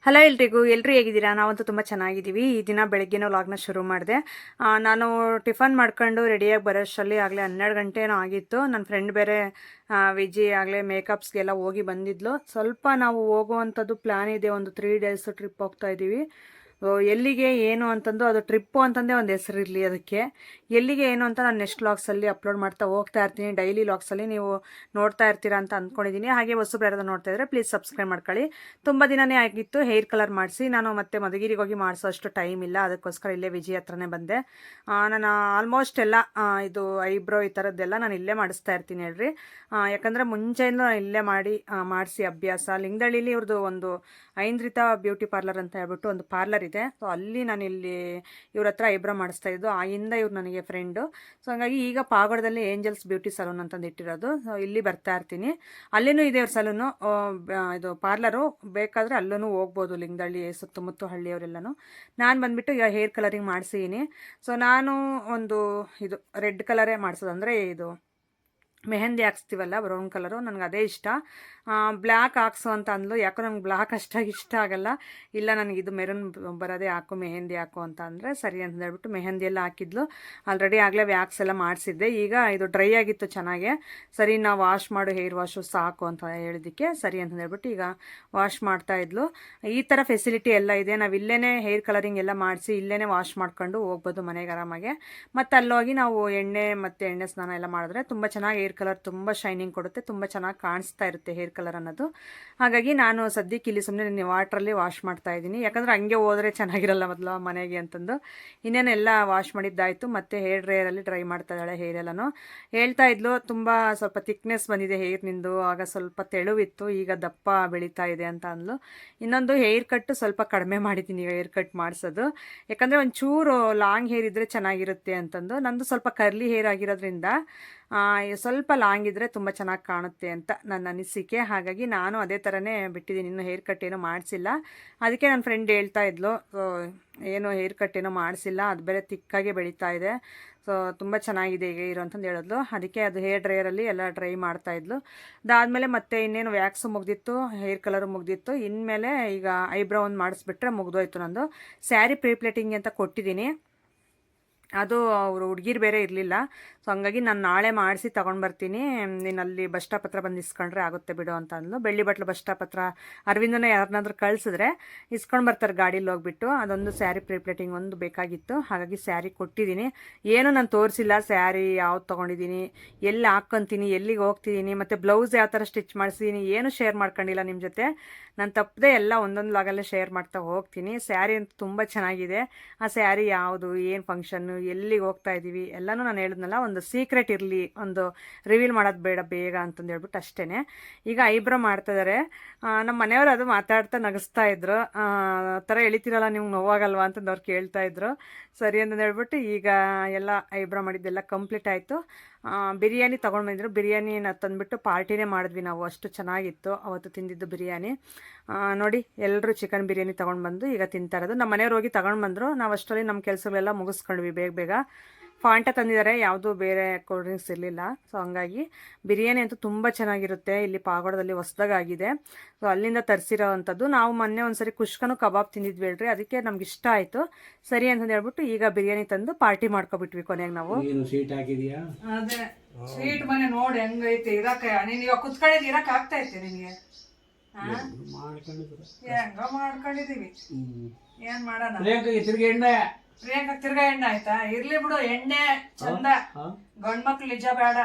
Hello ಎಲ್ರು ಹೇಗಿದ್ದೀರಾ? ನಾವಂತೂ ತುಂಬ ಚೆನ್ನಾಗಿದ್ದೀವಿ. ಈ ದಿನ ಬೆಳಗ್ಗೆನೇ ವ್ಲಾಗ್ನ ಶುರು ಮಾಡಿದೆ. ನಾನು ಟಿಫನ್ ಮಾಡ್ಕೊಂಡು ರೆಡಿಯಾಗಿ ಬರೋಷ್ಟರಲ್ಲಿ ಆಗಲೇ 12 ಗಂಟೆನೋ ಆಗಿತ್ತು. ನನ್ನ ಫ್ರೆಂಡ್ ಬೇರೆ ವಿಜಿ ಆಗಲೇ ಮೇಕಪ್ಸ್ಗೆಲ್ಲ ಹೋಗಿ ಬಂದಿದ್ಲು. ಸ್ವಲ್ಪ ನಾವು ಹೋಗುವಂಥದ್ದು ಪ್ಲ್ಯಾನ್ ಇದೆ, ಒಂದು 3 ಡೇಸ್ ಟ್ರಿಪ್ ಹೋಗ್ತಾ ಇದ್ದೀವಿ. ಎಲ್ಲಿಗೆ ಏನು ಅಂತಂದು ಅದು ಟ್ರಿಪ್ಪು ಅಂತಂದೇ ಒಂದು ಹೆಸರಿರಲಿ ಅದಕ್ಕೆ. ಎಲ್ಲಿಗೆ ಏನು ಅಂತ ನಾನು ನೆಕ್ಸ್ಟ್ ವ್ಲಾಗ್ಸಲ್ಲಿ ಅಪ್ಲೋಡ್ ಮಾಡ್ತಾ ಹೋಗ್ತಾ ಇರ್ತೀನಿ. ಡೈಲಿ ವ್ಲಾಗ್ಸಲ್ಲಿ ನೀವು ನೋಡ್ತಾ ಇರ್ತೀರಾ ಅಂತ ಅಂದ್ಕೊಂಡಿದ್ದೀನಿ. ಹಾಗೆ ಹೊಸಬ್ರು ಯಾರಾದರೂ ನೋಡ್ತಾ ಇದ್ದರೆ ಪ್ಲೀಸ್ ಸಬ್ಸ್ಕ್ರೈಬ್ ಮಾಡ್ಕೊಳ್ಳಿ. ತುಂಬ ದಿನನೇ ಆಗಿತ್ತು ಹೇರ್ ಕಲರ್ ಮಾಡಿಸಿ. ನಾನು ಮತ್ತೆ ಮಧುಗಿರಿಗೆ ಹೋಗಿ ಮಾಡಿಸೋ ಅಷ್ಟು ಟೈಮ್ ಇಲ್ಲ, ಅದಕ್ಕೋಸ್ಕರ ಇಲ್ಲೇ ವಿಜಯ್ ಹತ್ರನೇ ಬಂದೆ. ನಾನು ಆಲ್ಮೋಸ್ಟ್ ಎಲ್ಲ ಇದು ಐಬ್ರೋ ಈ ಥರದ್ದೆಲ್ಲ ನಾನು ಇಲ್ಲೇ ಮಾಡಿಸ್ತಾ ಇರ್ತೀನಿ ಹೇಳ್ರಿ. ಯಾಕಂದರೆ ಮುಂಚೆಯಿಂದ ಇಲ್ಲೇ ಮಾಡಿಸಿ ಅಭ್ಯಾಸ. ಲಿಂಗದಳ್ಳಿಲಿ ಇವ್ರದ್ದು ಒಂದು ಐಂದ್ರಿತಾ ಬ್ಯೂಟಿ ಪಾರ್ಲರ್ ಅಂತ ಹೇಳ್ಬಿಟ್ಟು ಒಂದು ಪಾರ್ಲರ್ ಇದೆ. ಸೊ ಅಲ್ಲಿ ನಾನು ಇಲ್ಲಿ ಇವ್ರ ಹತ್ರ ಐಬ್ರೋ ಮಾಡಿಸ್ತಾ ಇದ್ದು. ಆಗಿಂದ ಇವ್ರು ನನಗೆ ಫ್ರೆಂಡು. ಸೊ ಹಂಗಾಗಿ ಈಗ ಪಾಗೋಡದಲ್ಲಿ ಏಂಜಲ್ಸ್ ಬ್ಯೂಟಿ ಸಲೂನ್ ಅಂತಂದು ಇಟ್ಟಿರೋದು. ಸೊ ಇಲ್ಲಿ ಬರ್ತಾ ಇರ್ತೀನಿ. ಅಲ್ಲಿನೂ ಇದೆ ಇವ್ರ ಸಲೂನು, ಇದು ಪಾರ್ಲರು. ಬೇಕಾದರೆ ಅಲ್ಲೂ ಹೋಗ್ಬೋದು, ಲಿಂಗದಳ್ಳಿ ಸುತ್ತಮುತ್ತ ಹಳ್ಳಿಯವರೆಲ್ಲನೂ. ನಾನು ಬಂದುಬಿಟ್ಟು ಈಗ ಹೇರ್ ಕಲರಿಂಗ್ ಮಾಡಿಸಿದ್ದೀನಿ. ಸೊ ನಾನು ಒಂದು ಇದು ರೆಡ್ ಕಲರೇ ಮಾಡಿಸೋದು, ಅಂದರೆ ಇದು ಮೆಹಂದಿ ಹಾಕ್ಸ್ತೀವಲ್ಲ ಬ್ರೌನ್ ಕಲರು, ನನಗೆ ಅದೇ ಇಷ್ಟ. ಬ್ಲ್ಯಾಕ್ ಹಾಕ್ಸು ಅಂತ ಅಂದ್ಲು. ಯಾಕೋ ನನಗೆ ಬ್ಲ್ಯಾಕ್ ಅಷ್ಟಾಗಿ ಇಷ್ಟ ಆಗಲ್ಲ. ಇಲ್ಲ ನನಗಿದು ಮೆರೂನ್ ಬರೋದೇ ಹಾಕು, ಮೆಹಂದಿ ಹಾಕು ಅಂತ ಅಂದರೆ ಸರಿ ಅಂತ ಹೇಳ್ಬಿಟ್ಟು ಮೆಹಂದಿ ಎಲ್ಲ ಹಾಕಿದ್ಲು. ಆಲ್ರೆಡಿ ಆಗಲೇ ವ್ಯಾಕ್ಸ್ ಎಲ್ಲ ಮಾಡಿಸಿದ್ದೆ. ಈಗ ಇದು ಡ್ರೈ ಆಗಿತ್ತು ಚೆನ್ನಾಗೆ. ಸರಿ ನಾವು ವಾಶ್ ಮಾಡು, ಹೇರ್ ವಾಶು ಸಾಕು ಅಂತ ಹೇಳಿದ್ದಕ್ಕೆ ಸರಿ ಅಂತ ಹೇಳ್ಬಿಟ್ಟು ಈಗ ವಾಶ್ ಮಾಡ್ತಾ ಇದ್ಲು. ಈ ಥರ ಫೆಸಿಲಿಟಿ ಎಲ್ಲ ಇದೆ. ನಾವು ಇಲ್ಲೇ ಹೇರ್ ಕಲರಿಂಗ್ ಎಲ್ಲ ಮಾಡಿಸಿ ಇಲ್ಲೇ ವಾಶ್ ಮಾಡ್ಕೊಂಡು ಹೋಗ್ಬೋದು ಮನೆಗೆ ಆರಾಮಾಗೆ. ಮತ್ತು ಅಲ್ಲೋಗಿ ನಾವು ಎಣ್ಣೆ ಸ್ನಾನ ಎಲ್ಲ ಮಾಡಿದ್ರೆ ತುಂಬ ಚೆನ್ನಾಗಿ ಹೇರ್ ಕಲರ್ ತುಂಬ ಶೈನಿಂಗ್ ಕೊಡುತ್ತೆ, ತುಂಬ ಚೆನ್ನಾಗಿ ಕಾಣಿಸ್ತಾ ಇರುತ್ತೆ ಹೇರ್ ಕಲರ್ ಅನ್ನೋದು. ಹಾಗಾಗಿ ನಾನು ಸದ್ಯಕ್ಕೆ ಇಲ್ಲಿ ಸುಮ್ಮನೆ ವಾಟ್ರಲ್ಲಿ ವಾಶ್ ಮಾಡ್ತಾ ಇದ್ದೀನಿ. ಯಾಕಂದರೆ ಹಂಗೆ ಹೋದರೆ ಚೆನ್ನಾಗಿರಲ್ಲ ಮೊದಲು ಮನೆಗೆ ಅಂತಂದು. ಇನ್ನೇನೆಲ್ಲ ವಾಶ್ ಮಾಡಿದ್ದಾಯಿತು. ಮತ್ತು ಹೇರ್ ಡ್ರೈಯರಲ್ಲಿ ಡ್ರೈ ಮಾಡ್ತಾ ಇದ್ದಾಳೆ ಹೇರ್ ಎಲ್ಲನೂ. ಹೇಳ್ತಾ ಇದ್ಲು ತುಂಬ ಸ್ವಲ್ಪ ಥಿಕ್ನೆಸ್ ಬಂದಿದೆ ಹೇರ್ ನಿಂದು, ಆಗ ಸ್ವಲ್ಪ ತೆಳುವಿತ್ತು, ಈಗ ದಪ್ಪ ಬೆಳೀತಾ ಇದೆ ಅಂತ ಅಂದ್ಲು. ಇನ್ನೊಂದು ಹೇರ್ ಕಟ್ಟು ಸ್ವಲ್ಪ ಕಡಿಮೆ ಮಾಡಿದ್ದೀನಿ ಈಗ ಹೇರ್ ಕಟ್ ಮಾಡಿಸೋದು. ಯಾಕಂದರೆ ಒಂಚೂರು ಲಾಂಗ್ ಹೇರ್ ಇದ್ದರೆ ಚೆನ್ನಾಗಿರುತ್ತೆ ಅಂತಂದು. ನಂದು ಸ್ವಲ್ಪ ಕರ್ಲಿ ಹೇರ್ ಆಗಿರೋದ್ರಿಂದ ಸ್ವಲ್ಪ ಲಾಂಗ್ ಇದ್ದರೆ ತುಂಬ ಚೆನ್ನಾಗಿ ಕಾಣುತ್ತೆ ಅಂತ ನನ್ನ ಅನಿಸಿಕೆ. ಹಾಗಾಗಿ ನಾನು ಅದೇ ಥರನೇ ಬಿಟ್ಟಿದ್ದೀನಿ, ಇನ್ನು ಹೇರ್ ಕಟ್ ಏನೋ ಮಾಡಿಸಿಲ್ಲ. ಅದಕ್ಕೆ ನನ್ನ ಫ್ರೆಂಡ್ ಹೇಳ್ತಾ ಇದ್ಲು, ಏನೋ ಹೇರ್ ಕಟ್ ಏನೋ ಮಾಡಿಸಿಲ್ಲ, ಅದು ಬೇರೆ ತಿಕ್ಕಾಗೆ ಬೆಳೀತಾ ಇದೆ, ಸೊ ತುಂಬ ಚೆನ್ನಾಗಿದೆ ಈಗ ಇರೋ ಅಂತಂದು ಹೇಳಿದ್ಲು. ಅದಕ್ಕೆ ಅದು ಹೇರ್ ಡ್ರೈಯರಲ್ಲಿ ಎಲ್ಲ ಡ್ರೈ ಮಾಡ್ತಾಯಿದ್ಲು. ಅದಾದಮೇಲೆ ಮತ್ತೆ ಇನ್ನೇನು ವ್ಯಾಕ್ಸು ಮುಗ್ದಿತ್ತು, ಹೇರ್ ಕಲರು ಮುಗ್ದಿತ್ತು. ಇನ್ಮೇಲೆ ಈಗ ಐಬ್ರೋ ಒಂದು ಮಾಡಿಸ್ಬಿಟ್ರೆ ಮುಗ್ದೋಯ್ತು ನಂದು. ಸ್ಯಾರಿ ಪ್ರೀಪ್ಲೇಟಿಂಗ್ ಅಂತ ಕೊಟ್ಟಿದ್ದೀನಿ, ಅದು ಅವರು ಹುಡುಗಿರು ಬೇರೆ ಇರಲಿಲ್ಲ. ಸೊ ಹಂಗಾಗಿ ನಾನು ನಾಳೆ ಮಾಡಿಸಿ ತೊಗೊಂಡು ಬರ್ತೀನಿ, ನೀನು ಅಲ್ಲಿ ಬಸ್ ಸ್ಟಾಪ್ ಹತ್ರ ಬಂದು ಇಸ್ಕೊಂಡ್ರೆ ಆಗುತ್ತೆ ಬಿಡು ಅಂತ ಅಂದ್ಲು. ಬೆಳ್ಳಿ ಬಟ್ಲು ಬಸ್ ಸ್ಟಾಪ್ ಹತ್ರ ಅರವಿಂದನೇ ಯಾರನ್ನಾದ್ರೂ ಕಳಿಸಿದ್ರೆ ಇಸ್ಕೊಂಡು ಬರ್ತಾರೆ ಗಾಡೀಲಿ ಹೋಗ್ಬಿಟ್ಟು. ಅದೊಂದು ಸ್ಯಾರಿ ಪ್ರೀಪ್ಲೇಟಿಂಗ್ ಒಂದು ಬೇಕಾಗಿತ್ತು, ಹಾಗಾಗಿ ಸ್ಯಾರಿ ಕೊಟ್ಟಿದ್ದೀನಿ. ಏನು ನಾನು ತೋರಿಸಿಲ್ಲ ಸ್ಯಾರಿ ಯಾವ್ದು ತೊಗೊಂಡಿದ್ದೀನಿ, ಎಲ್ಲಿ ಹಾಕ್ಕೊತೀನಿ, ಎಲ್ಲಿಗೆ ಹೋಗ್ತಿದ್ದೀನಿ, ಮತ್ತು ಬ್ಲೌಸ್ ಯಾವ ಥರ ಸ್ಟಿಚ್ ಮಾಡಿಸಿದ್ದೀನಿ ಏನು ಶೇರ್ ಮಾಡ್ಕೊಂಡಿಲ್ಲ ನಿಮ್ಮ ಜೊತೆ. ನಾನು ತಪ್ಪದೆ ಎಲ್ಲ ಒಂದೊಂದು ಲಾಗಲ್ಲೇ ಶೇರ್ ಮಾಡ್ತಾ ಹೋಗ್ತೀನಿ. ಸ್ಯಾರಿ ಅಂತೂ ತುಂಬ ಚೆನ್ನಾಗಿದೆ. ಆ ಸ್ಯಾರಿ ಯಾವುದು, ಏನು ಫಂಕ್ಷನ್ನು, ಎಲ್ಲಿಗೆ ಹೋಗ್ತಾ ಇದ್ದೀವಿ ಎಲ್ಲನೂ ನಾನು ಹೇಳಿದ್ನಲ್ಲ, ಒಂದು ಸೀಕ್ರೆಟ್ ಇರಲಿ, ಒಂದು ರಿವೀಲ್ ಮಾಡೋದು ಬೇಡ ಬೇಗ ಅಂತಂದು ಹೇಳ್ಬಿಟ್ಟು ಅಷ್ಟೇ. ಈಗ ಐಬ್ರೋ ಮಾಡ್ತಿದ್ದಾರೆ. ನಮ್ಮ ಮನೆಯವರು ಅದು ಮಾತಾಡ್ತಾ ನಗಿಸ್ತಾ ಇದ್ರು. ಆ ಥರ ಎಳಿತೀರಲ್ಲ ನಿಮ್ಗೆ ನೋವಾಗಲ್ವಾ ಅಂತಂದು ಅವ್ರು ಕೇಳ್ತಾ ಇದ್ರು. ಸರಿ ಅಂತಂದು ಹೇಳ್ಬಿಟ್ಟು ಈಗ ಎಲ್ಲ ಐಬ್ರೋ ಮಾಡಿದ್ದೆಲ್ಲ ಕಂಪ್ಲೀಟ್ ಆಯಿತು. ಬಿರಿಯಾನಿ ತೊಗೊಂಡು ಬಂದಿದ್ರು. ಬಿರಿಯಾನಿನ ತಂದುಬಿಟ್ಟು ಪಾರ್ಟಿನೇ ಮಾಡಿದ್ವಿ ನಾವು, ಅಷ್ಟು ಚೆನ್ನಾಗಿತ್ತು ಅವತ್ತು ತಿಂದಿದ್ದು ಬಿರಿಯಾನಿ. ನೋಡಿ ಎಲ್ಲರೂ ಚಿಕನ್ ಬಿರಿಯಾನಿ ತೊಗೊಂಡು ಬಂದು ಈಗ ತಿಂತಾ ಇರೋದು. ನಮ್ಮ ಮನೆಯವ್ರು ಹೋಗಿ ತೊಗೊಂಡು ಬಂದರು. ನಾವು ಅಷ್ಟರಲ್ಲಿ ನಮ್ಮ ಕೆಲಸಗಳೆಲ್ಲ ಮುಗಿಸ್ಕೊಂಡ್ವಿ ಬೇಗ. ಫಾಂಟ ತಂದಿದ್ದಾರೆ, ಯಾವುದೂ ಬೇರೆ ಕೋಲ್ಡ್ ಡ್ರಿಂಕ್ಸ್ ಇರಲಿಲ್ಲ. ಸೊ ಹಂಗಾಗಿ ಬಿರಿಯಾನಿ ಅಂತೂ ತುಂಬ ಚೆನ್ನಾಗಿರುತ್ತೆ. ಇಲ್ಲಿ ಪಾಗೋಡದಲ್ಲಿ ಹೊಸದಾಗಿದೆ, ಸೊ ಅಲ್ಲಿಂದ ತರಿಸಿರೋ ಅಂಥದ್ದು. ನಾವು ಮೊನ್ನೆ ಒಂದ್ಸರಿ ಕುಷ್ಕನು ಕಬಾಬ್ ತಿಂದಿದ್ವಿ ಹೇಳ್ರಿ, ಅದಕ್ಕೆ ನಮ್ಗೆ ಇಷ್ಟ ಆಯಿತು. ಸರಿ ಅಂತಂದು ಹೇಳ್ಬಿಟ್ಟು ಈಗ ಬಿರಿಯಾನಿ ತಂದು ಪಾರ್ಟಿ ಮಾಡ್ಕೊಬಿಟ್ವಿ ಕೊನೆಗೆ ನಾವು. ಅದೇ ಸ್ವೀಟ್ ಮನೆ ನೋಡಿ ಹೆಂಗೈತೆ ಇರಕ್ಕೆ, ನೀನು ಇವಾಗ ಕುತ್ಕೊಂಡಿದ್ದು ಇರಕ್ಕೆ ಆಗ್ತಾ ಐತೆ ನಿನಗೆ? ಹೆಂಗ ಮಾಡ್ಕೊಂಡಿದೀವಿ, ಏನ್ ಮಾಡೋಣ. ಪ್ರಿಯಾಂಕ ತಿರ್ಗಾ ಎಣ್ಣೆ ಆಯ್ತಾ? ಇರ್ಲಿ ಬಿಡು, ಎಣ್ಣೆ ಚಂದ. ಗಂಡ್ ಮಕ್ಳು ನಿಜ ಬೇಡ,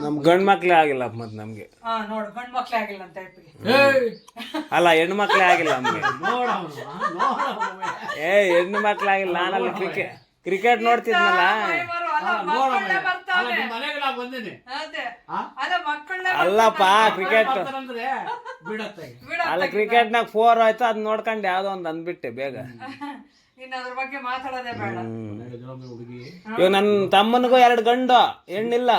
ನಮ್ ಗಂಡ್ ಮಕ್ಳೇ ಆಗಿಲ್ಲ ಮತ್ ನಮ್ಗೆ. ನೋಡು ಗಂಡ್ ಮಕ್ಳೇ ಆಗಿಲ್ಲ ಅಂತ ಅಲ್ಲ ಹೆಣ್ಣು ಮಕ್ಳೇ ಆಗಿಲ್ಲ ನಮ್ಗೆ. ಹೆಣ್ಣು ಮಕ್ಳೇ ಆಗಿಲ್ಲ. ನಾನಲ್ಲಿ ಕ್ರಿಕೆಟ್ ನೋಡ್ತಿದ್ನಲ್ಲ, ಅಲ್ಲಪ್ಪ ಕ್ರಿಕೆಟ್ ಅಲ್ಲ, ಕ್ರಿಕೆಟ್ನಾಗ 4 ಆಯ್ತು, ಅದ್ ನೋಡ್ಕೊಂಡು ಯಾವ್ದೋ ಒಂದ್ ಅಂದ್ಬಿಟ್ಟೆ ಬೇಗ. ಇವಾಗ ನನ್ನ ತಮ್ಮನಿಗೂ 2 ಗಂಡು, ಹೆಣ್ಣಿಲ್ಲ.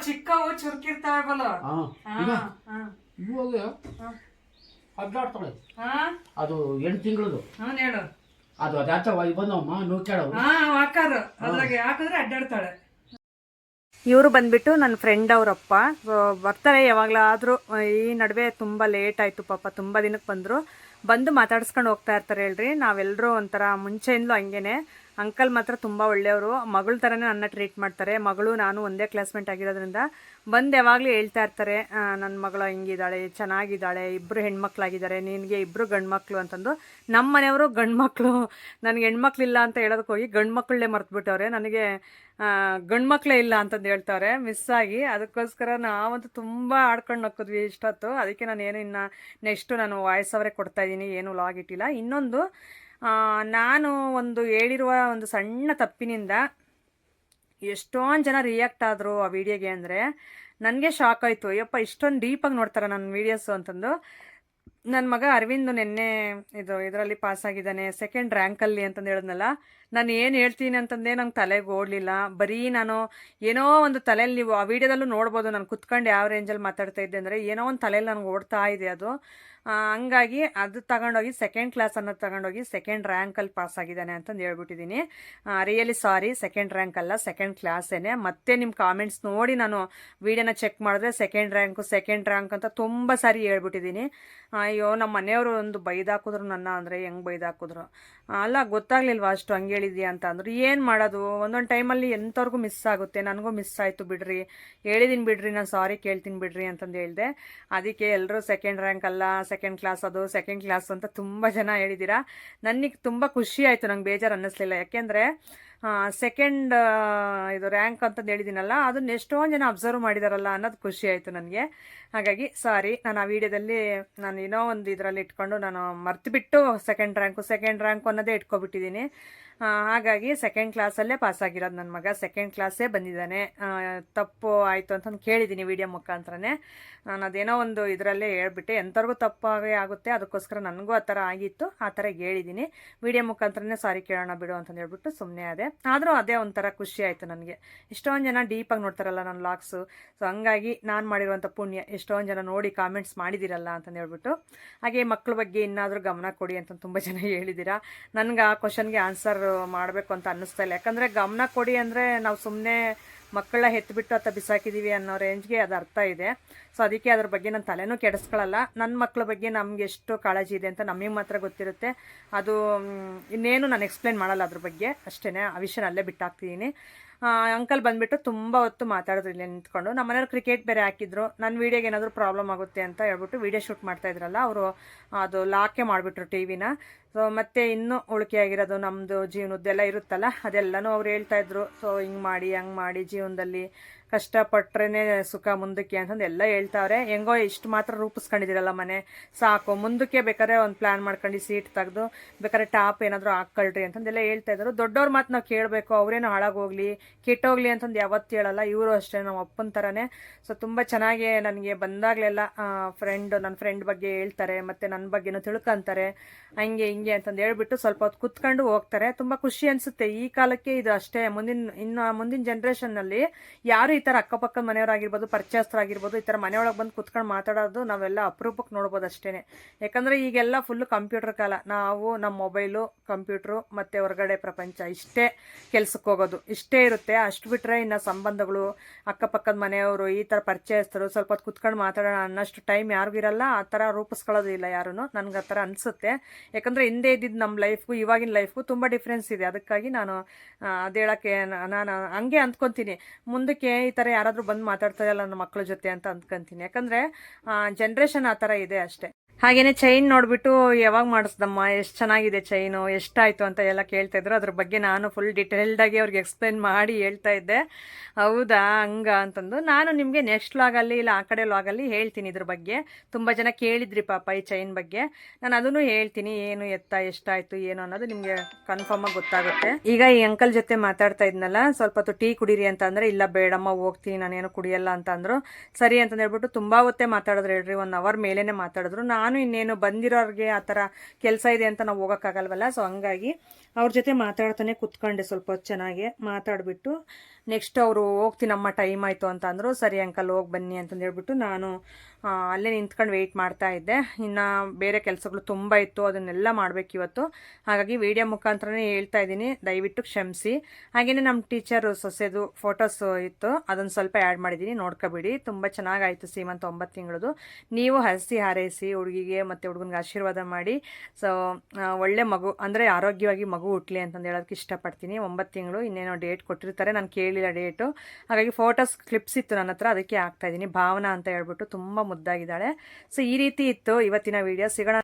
ಚಿಕ್ಕವು ಚುರುಕಿರ್ತಾವೆ ಬಲು. ಅಡ್ಡಾಡ್ತಾಳೆ, ಅದು 8 ತಿಂಗಳದು. ಹೇಳು, ಅದು ಅದಾತ ಬಂದವಮ್ಮ ನೋಡ್ತಾಳವು. ಹಾಕಾರು ಅದ್ರಾಗೆ ಹಾಕಿದ್ರೆ ಅಡ್ಡಾಡ್ತಾಳೆ. ಇವರು ಬಂದುಬಿಟ್ಟು ನನ್ನ ಫ್ರೆಂಡ್ ಅವರಪ್ಪ. ಬರ್ತಾರೆ ಯಾವಾಗಲಾದರೂ. ಈ ನಡುವೆ ತುಂಬ ಲೇಟ್ ಆಯಿತು ಪಾಪ, ತುಂಬ ದಿನಕ್ಕೆ ಬಂದು ಮಾತಾಡ್ಸ್ಕೊಂಡು ಹೋಗ್ತಾ ಇರ್ತಾರೆ ಹೇಳ್ರಿ. ನಾವೆಲ್ಲರೂ ಒಂಥರ ಮುಂಚೆಯಿಂದಲೂ ಹಂಗೇನೆ. ಅಂಕಲ್ ಮಾತ್ರ ತುಂಬ ಒಳ್ಳೆಯವರು, ಮಗಳ ಥರನೇ ನನ್ನ ಟ್ರೀಟ್ ಮಾಡ್ತಾರೆ. ಮಗಳು ನಾನು ಒಂದೇ ಕ್ಲಾಸ್ಮೇಟ್ ಆಗಿರೋದ್ರಿಂದ ಬಂದು ಯಾವಾಗಲೂ ಹೇಳ್ತಾ ಇರ್ತಾರೆ, ನನ್ನ ಮಗಳು ಹಿಂಗಿದ್ದಾಳೆ, ಚೆನ್ನಾಗಿದ್ದಾಳೆ, ಇಬ್ಬರು ಹೆಣ್ಮಕ್ಳಾಗಿದ್ದಾರೆ, ನಿನಗೆ ಇಬ್ಬರು ಗಂಡು ಮಕ್ಕಳು ಅಂತಂದು. ನಮ್ಮ ಮನೆಯವರು ಗಂಡು ಮಕ್ಕಳು, ನನಗೆ ಹೆಣ್ಮಕ್ಳಿಲ್ಲ ಅಂತ ಹೇಳೋದಕ್ಕೆ ಹೋಗಿ ಗಂಡು ಮಕ್ಕಳನ್ನೇ ಮರ್ತುಬಿಟ್ಟವ್ರೆ. ನನಗೆ ಗಂಡು ಮಕ್ಕಳೇ ಇಲ್ಲ ಅಂತಂದು ಹೇಳ್ತಾರೆ ಮಿಸ್ ಆಗಿ. ಅದಕ್ಕೋಸ್ಕರ ನಾವಂತೂ ತುಂಬ ಆಡ್ಕೊಂಡು ನಕ್ಕಿದ್ವಿ ಇಷ್ಟೊತ್ತು. ಅದಕ್ಕೆ ನಾನು ಏನು ಇನ್ನು ನೆಕ್ಸ್ಟು ನಾನು ವಾಯ್ಸ್ ಅವರೇ ಕೊಡ್ತಾಯಿದ್ದೀನಿ, ಏನು ವ್ಲಾಗ್ ಇಟ್ಟಿಲ್ಲ. ಇನ್ನೊಂದು, ನಾನು ಹೇಳಿರುವ ಒಂದು ಸಣ್ಣ ತಪ್ಪಿನಿಂದ ಎಷ್ಟೊಂದು ಜನ ರಿಯಾಕ್ಟ್ ಆದರು ಆ ವಿಡಿಯೋಗೆ. ಅಂದರೆ ನನಗೆ ಶಾಕ್ ಆಯಿತು, ಯಪ್ಪ ಇಷ್ಟೊಂದು ಡೀಪಾಗಿ ನೋಡ್ತಾರೆ ನನ್ನ ವೀಡಿಯೋಸು ಅಂತಂದು. ನನ್ನ ಮಗ ಅರವಿಂದ್ ನಿನ್ನೆ ಇದರಲ್ಲಿ ಪಾಸಾಗಿದ್ದಾನೆ, ಸೆಕೆಂಡ್ ರ್ಯಾಂಕಲ್ಲಿ ಅಂತಂದು ಹೇಳಿದ್ನಲ್ಲ. ನಾನು ಏನು ಹೇಳ್ತೀನಿ ಅಂತಂದೇ ನಂಗೆ ತಲೆಗೆ ಓಡಲಿಲ್ಲ. ಬರೀ ನಾನು ಏನೋ ಒಂದು ತಲೆಯಲ್ಲಿ, ನೀವು ಆ ವಿಡಿಯೋದಲ್ಲೂ ನೋಡ್ಬೋದು ನಾನು ಕುತ್ಕೊಂಡು ಯಾವ ರೇಂಜಲ್ಲಿ ಮಾತಾಡ್ತಾ ಇದ್ದೆ ಅಂದರೆ, ಏನೋ ಒಂದು ತಲೆಯಲ್ಲಿ ನನಗೆ ಓಡ್ತಾ ಇದೆ ಅದು. ಹಂಗಾಗಿ ಅದು ತಗೊಂಡೋಗಿ ಸೆಕೆಂಡ್ ಕ್ಲಾಸ್ ಅನ್ನೋದು ತಗೊಂಡೋಗಿ ಸೆಕೆಂಡ್ ರ್ಯಾಂಕಲ್ಲಿ ಪಾಸಾಗಿದ್ದಾನೆ ಅಂತಂದು ಹೇಳ್ಬಿಟ್ಟಿದ್ದೀನಿ. ರಿಯಲಿ ಸಾರಿ, ಸೆಕೆಂಡ್ ರ್ಯಾಂಕ್ ಅಲ್ಲ, ಸೆಕೆಂಡ್ ಕ್ಲಾಸೇನೆ. ಮತ್ತೆ ನಿಮ್ಮ ಕಾಮೆಂಟ್ಸ್ ನೋಡಿ ನಾನು ವೀಡಿಯೋನ ಚೆಕ್ ಮಾಡಿದ್ರೆ ಸೆಕೆಂಡ್ ರ್ಯಾಂಕ್ ಅಂತ ತುಂಬ ಸಾರಿ ಹೇಳ್ಬಿಟ್ಟಿದ್ದೀನಿ. ಅಯ್ಯೋ, ನಮ್ಮ ಮನೆಯವರು ಒಂದು ಬೈದಾಕಿದ್ರು ನನ್ನ, ಅಂದರೆ ಹೆಂಗೆ ಬೈದಾಕಿದ್ರು ಅಲ್ಲ, ಗೊತ್ತಾಗ್ಲಿಲ್ವಾ ಅಷ್ಟು ಹಂಗೆ ಹೇಳಿದ್ಯಾ ಅಂತ ಅಂದರು. ಏನು ಮಾಡೋದು, ಒಂದೊಂದು ಟೈಮಲ್ಲಿ ಎಂಥವ್ರಿಗೂ ಮಿಸ್ ಆಗುತ್ತೆ. ನನಗೂ ಮಿಸ್ ಆಯಿತು ಬಿಡ್ರಿ, ಹೇಳಿದ್ದೀನಿ ಬಿಡ್ರಿ, ನಾನು ಸಾರಿ ಕೇಳ್ತೀನಿ ಬಿಡ್ರಿ ಅಂತಂದು ಹೇಳಿದೆ. ಅದಕ್ಕೆ ಎಲ್ಲರೂ ಸೆಕೆಂಡ್ ರ್ಯಾಂಕ್ ಅಲ್ಲ, ಸೆಕೆಂಡ್ ಕ್ಲಾಸ್ ಅದು, ಸೆಕೆಂಡ್ ಕ್ಲಾಸ್ ಅಂತ ತುಂಬ ಜನ ಹೇಳಿದ್ದೀರಾ. ನನಗೆ ತುಂಬ ಖುಷಿ ಆಯಿತು, ನಂಗೆ ಬೇಜಾರು ಅನ್ನಿಸ್ಲಿಲ್ಲ. ಯಾಕೆಂದರೆ ಸೆಕೆಂಡ್ ರ್ಯಾಂಕ್ ಅಂತಂದು ಹೇಳಿದ್ದೀನಲ್ಲ, ಅದನ್ನ ಎಷ್ಟೊಂದು ಜನ ಅಬ್ಸರ್ವ್ ಮಾಡಿದಾರಲ್ಲ ಅನ್ನೋದು ಖುಷಿ ಆಯಿತು ನನಗೆ. ಹಾಗಾಗಿ ಸಾರಿ, ನಾನು ಆ ವಿಡಿಯೋದಲ್ಲಿ ನಾನು ಏನೋ ಒಂದು ಇದರಲ್ಲಿ ಇಟ್ಕೊಂಡು ನಾನು ಮರ್ತು ಸೆಕೆಂಡ್ ರ್ಯಾಂಕು ಅನ್ನೋದೇ ಇಟ್ಕೊಬಿಟ್ಟಿದ್ದೀನಿ. ಹಾಗಾಗಿ ಸೆಕೆಂಡ್ ಕ್ಲಾಸಲ್ಲೇ ಪಾಸಾಗಿರೋದು ನನ್ನ ಮಗ, ಸೆಕೆಂಡ್ ಕ್ಲಾಸೇ ಬಂದಿದ್ದಾನೆ. ತಪ್ಪು ಆಯಿತು ಅಂತಂದು ಕೇಳಿದ್ದೀನಿ ವಿಡಿಯೋ ಮುಖಾಂತರನೇ. ನಾನು ಅದೇನೋ ಒಂದು ಇದರಲ್ಲೇ ಹೇಳ್ಬಿಟ್ಟೆ, ಎಂಥವ್ರಿಗೂ ತಪ್ಪಾಗೇ ಆಗುತ್ತೆ, ಅದಕ್ಕೋಸ್ಕರ ನನಗೂ ಆ ಥರ ಆಗಿತ್ತು, ಆ ಥರ ಹೇಳಿದ್ದೀನಿ. ವಿಡಿಯೋ ಮುಖಾಂತರನೇ ಸಾರಿ ಕೇಳೋಣ ಬಿಡು ಅಂತಂದು ಹೇಳ್ಬಿಟ್ಟು ಸುಮ್ಮನೆ ಅದೇ. ಆದರೂ ಅದೇ ಒಂಥರ ಖುಷಿ ಆಯಿತು ನನಗೆ. ಎಷ್ಟೊಂದು ಜನ ಡೀಪಾಗಿ ನೋಡ್ತಾರಲ್ಲ ನನ್ನ ವ್ಲಾಗ್ಸು. ಸೊ ಹಂಗಾಗಿ ನಾನು ಮಾಡಿರುವಂಥ ಪುಣ್ಯ ಎಷ್ಟೊಂದು ಜನ ನೋಡಿ ಕಾಮೆಂಟ್ಸ್ ಮಾಡಿದ್ದೀರಲ್ಲ ಅಂತಂದು ಹೇಳ್ಬಿಟ್ಟು. ಹಾಗೆ ಮಕ್ಕಳ ಬಗ್ಗೆ ಇನ್ನಾದರೂ ಗಮನ ಕೊಡಿ ಅಂತ ತುಂಬ ಜನ ಹೇಳಿದ್ದೀರಾ. ನನಗೆ ಆ ಕ್ವಶನ್ಗೆ ಆನ್ಸರ್ ಮಾಡಬೇಕು ಅಂತ ಅನ್ನಿಸ್ತಾ ಇಲ್ಲ. ಯಾಕಂದರೆ ಗಮನ ಕೊಡಿ ಅಂದರೆ ನಾವು ಸುಮ್ಮನೆ ಮಕ್ಕಳ ಹೆತ್ತುಬಿಟ್ಟು ಅಥವಾ ಬಿಸಾಕಿದ್ದೀವಿ ಅನ್ನೋ ರೇಂಜ್ಗೆ ಅದು ಅರ್ಥ ಇದೆ. ಸೊ ಅದಕ್ಕೆ ಅದ್ರ ಬಗ್ಗೆ ನಾನು ತಲೆನೂ ಕೆಡಿಸ್ಕೊಳ್ಳಲ್ಲ. ನನ್ನ ಮಕ್ಕಳ ಬಗ್ಗೆ ನಮ್ಗೆ ಎಷ್ಟು ಕಾಳಜಿ ಇದೆ ಅಂತ ನಮಗೆ ಮಾತ್ರ ಗೊತ್ತಿರುತ್ತೆ. ಅದು ಇನ್ನೇನು ನಾನು ಎಕ್ಸ್ಪ್ಲೇನ್ ಮಾಡಲ್ಲ ಅದ್ರ ಬಗ್ಗೆ, ಅಷ್ಟೇ. ಆ ವಿಷಯ ಅಲ್ಲೇ ಬಿಟ್ಟಾಕ್ತಿದ್ದೀನಿ. ಅಂಕಲ್ ಬಂದುಬಿಟ್ಟು ತುಂಬ ಹೊತ್ತು ಮಾತಾಡಿದ್ರು ಇಲ್ಲೇ ನಿಂತ್ಕೊಂಡು. ನಮ್ಮ ಮನೆಯವ್ರು ಕ್ರಿಕೆಟ್ ಬೇರೆ ಹಾಕಿದ್ರು. ನನ್ನ ವೀಡಿಯೋಗೆ ಏನಾದರೂ ಪ್ರಾಬ್ಲಮ್ ಆಗುತ್ತೆ ಅಂತ ಹೇಳ್ಬಿಟ್ಟು ವೀಡಿಯೋ ಶೂಟ್ ಮಾಡ್ತಾಯಿದ್ರಲ್ಲ ಅವರು, ಅದು ಲಾಕೆ ಮಾಡಿಬಿಟ್ರು ಟಿ ವಿನ. ಸೊ ಮತ್ತು ಇನ್ನೂ ಉಳಿಕೆ ಆಗಿರೋದು ನಮ್ಮದು ಜೀವನದ್ದೆಲ್ಲ ಇರುತ್ತಲ್ಲ, ಅದೆಲ್ಲನೂ ಅವ್ರು ಹೇಳ್ತಾಯಿದ್ರು. ಸೊ ಹಿಂಗೆ ಮಾಡಿ ಹಂಗೆ ಮಾಡಿ ಜೀವನದಲ್ಲಿ ಕಷ್ಟಪಟ್ರೇ ಸುಖ ಮುಂದಕ್ಕೆ ಅಂತಂದು ಎಲ್ಲ ಹೇಳ್ತಾವ್ರೆ. ಹೆಂಗೋ ಇಷ್ಟು ಮಾತ್ರ ರೂಪಿಸ್ಕೊಂಡಿದ್ದೀರಲ್ಲ ಮನೆ, ಸಾಕು, ಮುಂದಕ್ಕೆ ಬೇಕಾದ್ರೆ ಒಂದು ಪ್ಲ್ಯಾನ್ ಮಾಡ್ಕೊಂಡು ಸೀಟ್ ತೆಗೆದು ಬೇಕಾದ್ರೆ ಟಾಪ್ ಏನಾದರೂ ಹಾಕ್ಕೊಳ್ರಿ ಅಂತಂದೆಲ್ಲ ಹೇಳ್ತಾಯಿದ್ರು. ದೊಡ್ಡವ್ರ ಮಾತು ನಾವು ಕೇಳಬೇಕು, ಅವರೇನೋ ಹಾಳಾಗೋಗ್ಲಿ ಕೆಟ್ಟೋಗ್ಲಿ ಅಂತಂದು ಯಾವತ್ತು ಹೇಳಲ್ಲ. ಇವರು ಅಷ್ಟೇ ನಮ್ಮ ಅಪ್ಪನ ಥರನೇ. ಸೊ ತುಂಬ ಚೆನ್ನಾಗಿ ನನಗೆ ಬಂದಾಗಲೆಲ್ಲ ನನ್ನ ಫ್ರೆಂಡ್ ಬಗ್ಗೆ ಹೇಳ್ತಾರೆ, ಮತ್ತು ನನ್ನ ಬಗ್ಗೆನೂ ತಿಳ್ಕೊಂತಾರೆ. ಹಂಗೆ ಹಿಂಗೆ ಅಂತಂದು ಹೇಳ್ಬಿಟ್ಟು ಸ್ವಲ್ಪ ಹೊತ್ತು ಕುತ್ಕೊಂಡು ಹೋಗ್ತಾರೆ. ತುಂಬ ಖುಷಿ ಅನಿಸುತ್ತೆ. ಈ ಕಾಲಕ್ಕೆ ಇದು ಅಷ್ಟೇ. ಮುಂದಿನ ಜನ್ರೇಷನ್ನಲ್ಲಿ ಯಾರು ಈ ಥರ ಅಕ್ಕಪಕ್ಕದ ಮನೆಯವರಾಗಿರ್ಬೋದು, ಪರಿಚಯಸ್ಥರಾಗಿರ್ಬೋದು, ಈ ಥರ ಮನೆಯೊಳಗೆ ಬಂದು ಕುತ್ಕೊಂಡು ಮಾತಾಡೋದು ನಾವೆಲ್ಲ ಅಪರೂಪಕ್ಕೆ ನೋಡ್ಬೋದು ಅಷ್ಟೇ. ಯಾಕಂದರೆ ಈಗೆಲ್ಲ ಫುಲ್ಲು ಕಂಪ್ಯೂಟರ್ ಕಾಲ. ನಾವು ನಮ್ಮ ಮೊಬೈಲು, ಕಂಪ್ಯೂಟ್ರು ಮತ್ತು ಹೊರಗಡೆ ಪ್ರಪಂಚ, ಇಷ್ಟೇ ಕೆಲ್ಸಕ್ಕೆ ಹೋಗೋದು, ಇಷ್ಟೇ ಇರುತ್ತೆ. ಅಷ್ಟು ಬಿಟ್ಟರೆ ಇನ್ನು ಸಂಬಂಧಗಳು, ಅಕ್ಕಪಕ್ಕದ ಮನೆಯವರು, ಈ ಥರ ಪರಿಚಯಸ್ಥರು ಸ್ವಲ್ಪ ಹೊತ್ತು ಕುತ್ಕೊಂಡು ಮಾತಾಡೋಣ ಅನ್ನೋಷ್ಟು ಟೈಮ್ ಯಾರಿಗೂ ಇರಲ್ಲ. ಆ ಥರ ರೂಪಿಸ್ಕೊಳ್ಳೋದು ಇಲ್ಲ ಯಾರೂ. ನನಗೆ ಆ ಥರ ಅನಿಸುತ್ತೆ. ಯಾಕಂದರೆ ಹಿಂದೆ ಇದ್ದಿದ್ದು ನಮ್ಮ ಲೈಫ್ಗೂ ಇವಾಗಿನ ಲೈಫ್ಗೂ ತುಂಬ ಡಿಫ್ರೆನ್ಸ್ ಇದೆ. ಅದಕ್ಕಾಗಿ ನಾನು ಅದು ಹೇಳೋಕ್ಕೆ ನಾನು ಹಂಗೆ ಅಂದ್ಕೊತೀನಿ. ಮುಂದಕ್ಕೆ ಈ ಥರ ಯಾರಾದರೂ ಬಂದು ಮಾತಾಡ್ತಾರಲ್ಲ ನನ್ನ ಮಕ್ಕಳ ಜೊತೆ ಅಂತ ಅಂದ್ಕೊತೀನಿ. ಯಾಕಂದರೆ ಜನ್ರೇಷನ್ ಆ ಥರ ಇದೆ ಅಷ್ಟೇ. ಹಾಗೆಯೇ ಚೈನ್ ನೋಡಿಬಿಟ್ಟು ಯಾವಾಗ ಮಾಡಿಸ್ದಮ್ಮ, ಎಷ್ಟು ಚೆನ್ನಾಗಿದೆ ಚೈನು, ಎಷ್ಟಾಯಿತು ಅಂತ ಎಲ್ಲ ಕೇಳ್ತಾಯಿದ್ರು. ಅದ್ರ ಬಗ್ಗೆ ನಾನು ಫುಲ್ ಡಿಟೇಲ್ಡಾಗಿ ಅವ್ರಿಗೆ ಎಕ್ಸ್ಪ್ಲೇನ್ ಮಾಡಿ ಹೇಳ್ತಾ ಇದ್ದೆ. ಹೌದಾ ಹಂಗ ಅಂತಂದು ನಾನು ನಿಮಗೆ ನೆಕ್ಸ್ಟ್ ವ್ಲಾಗಲ್ಲಿ ಇಲ್ಲ ಆ ಕಡೆ ವ್ಲಾಗಲ್ಲಿ ಹೇಳ್ತೀನಿ ಇದ್ರ ಬಗ್ಗೆ. ತುಂಬ ಜನ ಕೇಳಿದ್ರಿ ಪಾಪ ಈ ಚೈನ್ ಬಗ್ಗೆ. ನಾನು ಅದನ್ನು ಹೇಳ್ತೀನಿ, ಏನು ಎಷ್ಟಾಯಿತು ಏನು ಅನ್ನೋದು ನಿಮಗೆ ಕನ್ಫರ್ಮಾಗಿ ಗೊತ್ತಾಗುತ್ತೆ. ಈಗ ಈ ಅಂಕಲ್ ಜೊತೆ ಮಾತಾಡ್ತಾ ಇದ್ನಲ್ಲ, ಸ್ವಲ್ಪ ಹೊತ್ತು ಟೀ ಕುಡೀರಿ ಅಂತ ಅಂದರೆ, ಇಲ್ಲ ಬೇಡಮ್ಮ ಹೋಗ್ತೀನಿ ನಾನೇನು ಕುಡಿಯಲ್ಲ ಅಂತ ಅಂದರು. ಸರಿ ಅಂತಂದು ಹೇಳ್ಬಿಟ್ಟು ತುಂಬ ಹೊತ್ತೇ ಮಾತಾಡಿದ್ರು ಹೇಳ್ರಿ, 1 ಅವರ್ ಮೇಲೇ ಮಾತಾಡಿದ್ರು. ನಾನು ಇನ್ನೇನು ಬಂದಿರೋರಿಗೆ ಆ ಥರ ಕೆಲಸ ಇದೆ ಅಂತ ನಾವು ಹೋಗೋಕ್ಕಾಗಲ್ವಲ್ಲ. ಸೊ ಹಂಗಾಗಿ ಅವ್ರ ಜೊತೆ ಮಾತಾಡ್ತಾನೆ ಕುತ್ಕೊಂಡೆ ಸ್ವಲ್ಪ ಹೊತ್ತು ಚೆನ್ನಾಗಿ ಮಾತಾಡಿಬಿಟ್ಟು ನೆಕ್ಸ್ಟ್ ಅವರು ಹೋಗ್ತೀನಮ್ಮ ಟೈಮ್ ಆಯಿತು ಅಂತ ಅಂದರು. ಸರಿ ಅಂಕಲ್ ಹೋಗಿ ಬನ್ನಿ ಅಂತಂದು ಹೇಳ್ಬಿಟ್ಟು ನಾನು ಅಲ್ಲೇ ನಿಂತ್ಕೊಂಡು ವೆಯ್ಟ್ ಮಾಡ್ತಾ ಇದ್ದೆ. ಇನ್ನು ಬೇರೆ ಕೆಲಸಗಳು ತುಂಬ ಇತ್ತು, ಅದನ್ನೆಲ್ಲ ಮಾಡಬೇಕು ಇವತ್ತು. ಹಾಗಾಗಿ ವಿಡಿಯೋ ಮುಖಾಂತರನೇ ಹೇಳ್ತಾ ಇದ್ದೀನಿ, ದಯವಿಟ್ಟು ಕ್ಷಮಿಸಿ. ಹಾಗೆಯೇ ನಮ್ಮ ಟೀಚರು ಸೊಸೆದು ಫೋಟೋಸ್ ಇತ್ತು, ಅದನ್ನು ಸ್ವಲ್ಪ ಆ್ಯಡ್ ಮಾಡಿದ್ದೀನಿ, ನೋಡ್ಕೊಬಿಡಿ. ತುಂಬ ಚೆನ್ನಾಗಾಯಿತು ಸೀಮಂತ 9 ತಿಂಗಳದು. ನೀವು ಹಸಿ ಹಾರೈಸಿ ಹುಡುಗಿಗೆ ಮತ್ತು ಹುಡುಗನಿಗೆ ಆಶೀರ್ವಾದ ಮಾಡಿ. ಸೊ ಒಳ್ಳೆ ಮಗು ಅಂದರೆ ಆರೋಗ್ಯವಾಗಿ ಮಗು ಹುಟ್ಟಲಿ ಅಂತಂದು ಹೇಳೋದಕ್ಕೆ ಇಷ್ಟಪಡ್ತೀನಿ. 9 ತಿಂಗಳು ಇನ್ನೇನೋ ಡೇಟ್ ಕೊಟ್ಟಿರ್ತಾರೆ, ನಾನು ಕೇಳಿಲ್ಲ ಡೇಟು. ಹಾಗಾಗಿ ಫೋಟೋಸ್ ಕ್ಲಿಪ್ಸ್ ಇತ್ತು ನನ್ನ ಹತ್ರ, ಅದಕ್ಕೆ ಹಾಕ್ತಾಯಿದ್ದೀನಿ. ಭಾವನಾ ಅಂತ ಹೇಳ್ಬಿಟ್ಟು ತುಂಬ ಮುದ್ದಾಗಿದ್ದಾಳೆ. ಸೊ ಈ ರೀತಿ ಇತ್ತು ಇವತ್ತಿನ ವಿಡಿಯೋ. ಸಿಗೋಣ.